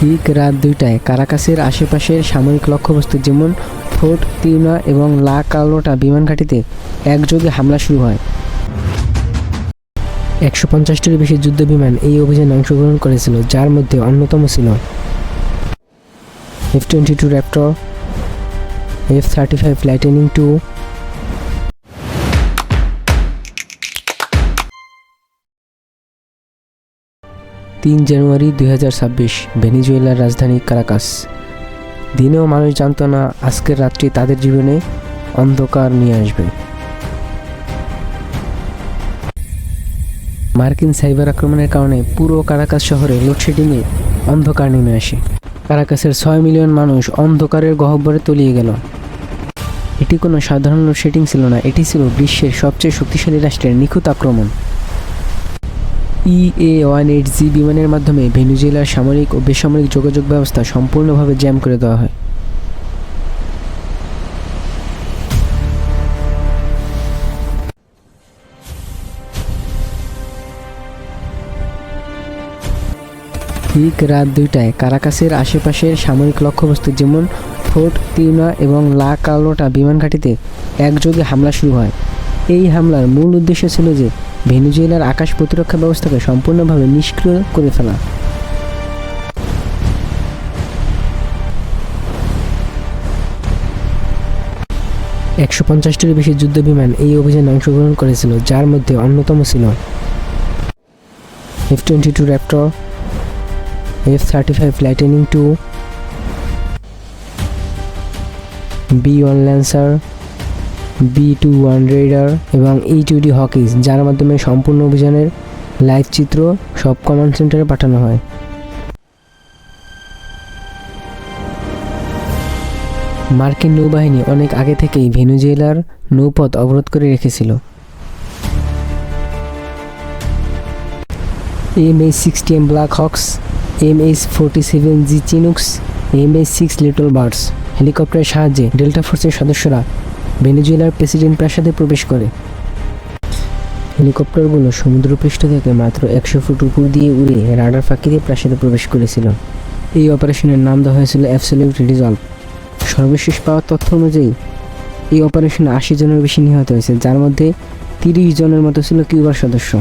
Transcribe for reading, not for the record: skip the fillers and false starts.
ঠিক রাত 2টায় কারাকাসের আশেপাশের সামরিক লক্ষ্যবস্তু যেমন ফোর্ট তিউনা এবং লা কার্লোটা বিমান ঘাঁটিতে একযোগে হামলা শুরু হয়। 150টিরও বেশি যুদ্ধবিমান এই অভিযানে অংশগ্রহণ করেছিল, যার মধ্যে অন্যতম ছিল F-22 Raptor, F-35 lightning II, 3 জানুয়ারি 2026 ভেনেজুয়েলার রাজধানী কারাকাস। দিনেও মানুষ জানত না আজকের রাত্রি তাদের জীবনে অন্ধকার নিয়ে আসবে। মার্কিন সাইবার আক্রমণের কারণে পুরো কারাকাস শহরে লোডশেডিংয়ে অন্ধকার নেমে আসে। কারাকাসের 6 মিলিয়ন মানুষ অন্ধকারের গহ্বরে তলিয়ে গেল। এটি কোনো সাধারণ লোডশেডিং ছিল না, এটি ছিল বিশ্বের সবচেয়ে শক্তিশালী রাষ্ট্রের নিখুঁত আক্রমণ। EA-18G বিমানের মাধ্যমে ভেনেজুয়েলার সামরিক ও বেসামরিক যোগাযোগ ব্যবস্থা সম্পূর্ণভাবে জ্যাম করে দেওয়া হয়। ঠিক রাত 2টায় কারাকাসের আশেপাশের সামরিক লক্ষ্যবস্তু যেমন ফোর্ট তিউনা এবং লা কার্লোটা বিমান ঘাঁটিতে একযোগে হামলা শুরু হয়। এই হামলার মূল উদ্দেশ্য ছিল যে ভেনেজুয়েলার আকাশ প্রতিরক্ষা ব্যবস্থাকে সম্পূর্ণভাবে নিষ্ক্রিয় করে ফেলা। $150টিরও বেশি যুদ্ধবিমান এই অভিযানে অংশগ্রহণ করেছিল, যার মধ্যে অন্যতম ছিল F-22 Raptor, F-35 lightning II, B-1 Lancer, B-21 Raider এবং E-2D হকিস, যার মাধ্যমে সম্পূর্ণ অভিযানের লাইভ চিত্র সব কমান্ড সেন্টারে পাঠানো হয়। মার্কিন নৌবাহিনী অনেক আগে থেকেই ভেনেজুয়েলার নৌপথ অবরোধ করে রেখেছিল। MH-60M black Hawks, MH-47G চিনুক্স, MH-6 little birds হেলিকপ্টারের সাহায্যে ডেল্টা ফোর্সের সদস্যরা ভেনেজুয়েলার প্রেসিডেন্ট প্রাসাদে প্রবেশ করে। হেলিকপ্টারগুলো সমুদ্রপৃষ্ঠ থেকে মাত্র 100 ফুট উপর দিয়ে উড়ে রাডার ফাঁকি দিয়ে প্রাসাদে প্রবেশ করেছিল। এই অপারেশনের নাম দেওয়া হয়েছিল অ্যাবসলিউট রিজলভ। সর্বশেষ পাওয়া তথ্য অনুযায়ী এই অপারেশনে 80 জনের বেশি নিহত হয়েছে, যার মধ্যে 30 জনের মতো ছিল কিউবার সদস্য।